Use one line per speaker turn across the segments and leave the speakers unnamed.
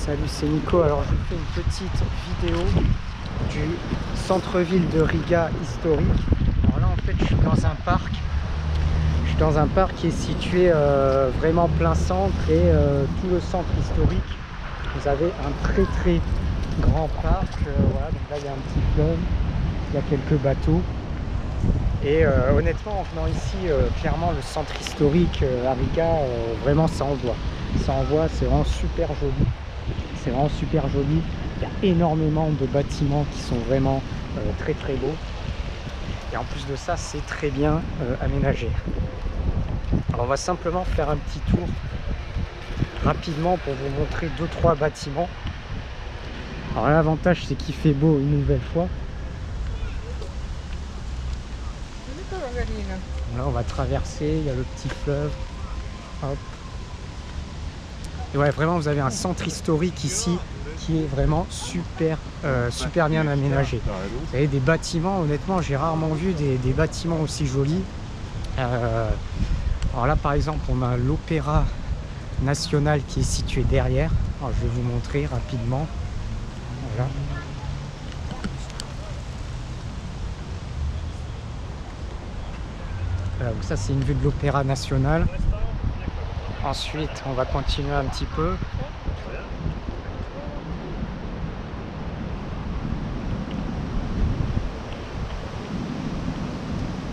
Salut, c'est Nico. Alors je vous fais une petite vidéo du centre-ville de Riga historique. Alors là en fait je suis dans un parc. Je suis dans un parc qui est situé vraiment plein centre et tout le centre historique. Vous avez un très grand parc. Voilà, donc là il y a un petit fleuve, il y a quelques bateaux. Et honnêtement en venant ici, clairement le centre historique à Riga, vraiment ça envoie. Ça envoie, c'est vraiment super joli. C'est vraiment super joli. Il y a énormément de bâtiments qui sont vraiment très beaux. Et en plus de ça, c'est très bien aménagé. Alors on va simplement faire un petit tour rapidement pour vous montrer 2-3 bâtiments. Alors l'avantage c'est qu'il fait beau une nouvelle fois. Là on va traverser, il y a le petit fleuve. Hop. Et ouais, vraiment vous avez un centre historique ici qui est vraiment super bien aménagé. Vous avez des bâtiments, honnêtement j'ai rarement vu des bâtiments aussi jolis. Alors là par exemple on a l'Opéra National qui est situé derrière. Alors, je vais vous montrer rapidement. Voilà. Voilà, donc ça c'est une vue de l'Opéra National. Ensuite on va continuer un petit peu.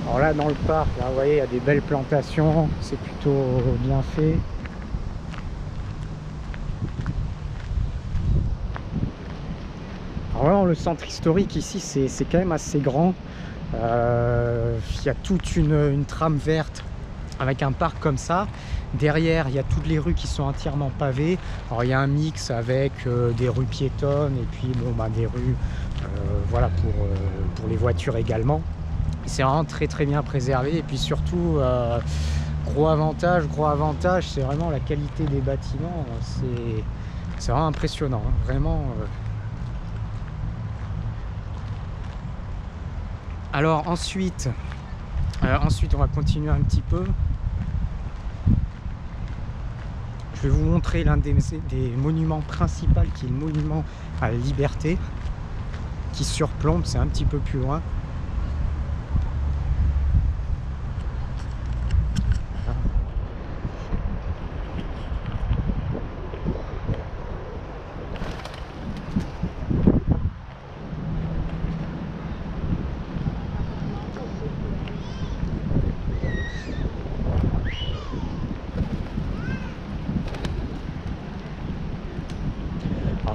Alors là dans le parc, là, vous voyez il y a des belles plantations, c'est plutôt bien fait. Alors vraiment le centre historique ici c'est quand même assez grand. Il y a toute une trame verte avec un parc comme ça. Derrière il y a toutes les rues qui sont entièrement pavées. Alors il y a un mix avec des rues piétonnes et puis bon, des rues voilà, pour les voitures également. C'est vraiment très bien préservé et puis surtout gros avantage c'est vraiment la qualité des bâtiments. C'est vraiment impressionnant, hein, vraiment. Alors ensuite on va continuer un petit peu. Je vais vous montrer l'un des monuments principaux qui est le monument à la liberté qui surplombe, c'est un petit peu plus loin.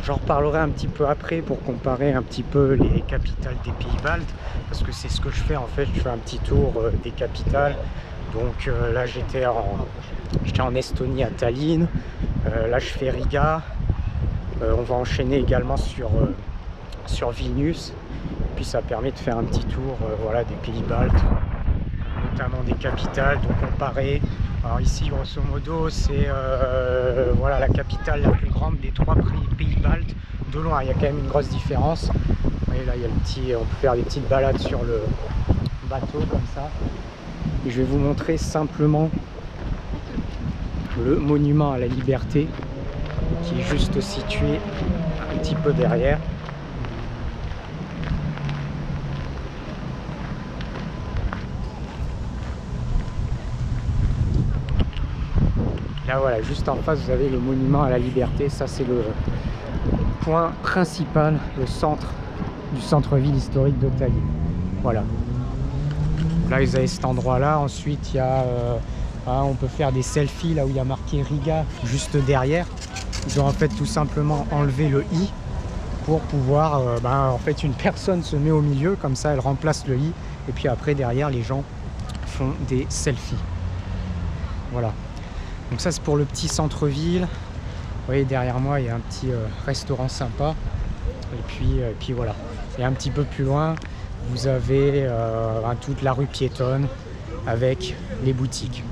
J'en reparlerai un petit peu après pour comparer un petit peu les capitales des pays baltes, parce que c'est ce que je fais en fait, je fais un petit tour des capitales. Donc là j'étais en Estonie à Tallinn, là je fais Riga, on va enchaîner également sur Vilnius, puis ça permet de faire un petit tour voilà, des pays baltes, notamment des capitales, de comparer. Alors ici grosso modo c'est voilà, la capitale la plus grande des 3 pays baltes de loin. Il y a quand même une grosse différence. Vous voyez là il y a le petit, on peut faire des petites balades sur le bateau comme ça. Et je vais vous montrer simplement le monument à la liberté qui est juste situé un petit peu derrière. Là voilà, juste en face vous avez le monument à la liberté. Ça c'est le point principal, le centre du centre-ville historique de Tallinn. Voilà. Là vous avez cet endroit là. Ensuite il y a on peut faire des selfies là où il y a marqué Riga juste derrière. Ils ont en fait tout simplement enlevé le i pour pouvoir en fait une personne se met au milieu, comme ça elle remplace le i et puis après derrière les gens font des selfies. Voilà. Donc ça c'est pour le petit centre-ville. Vous voyez derrière moi il y a un petit restaurant sympa. Et puis voilà. Et un petit peu plus loin vous avez toute la rue piétonne avec les boutiques.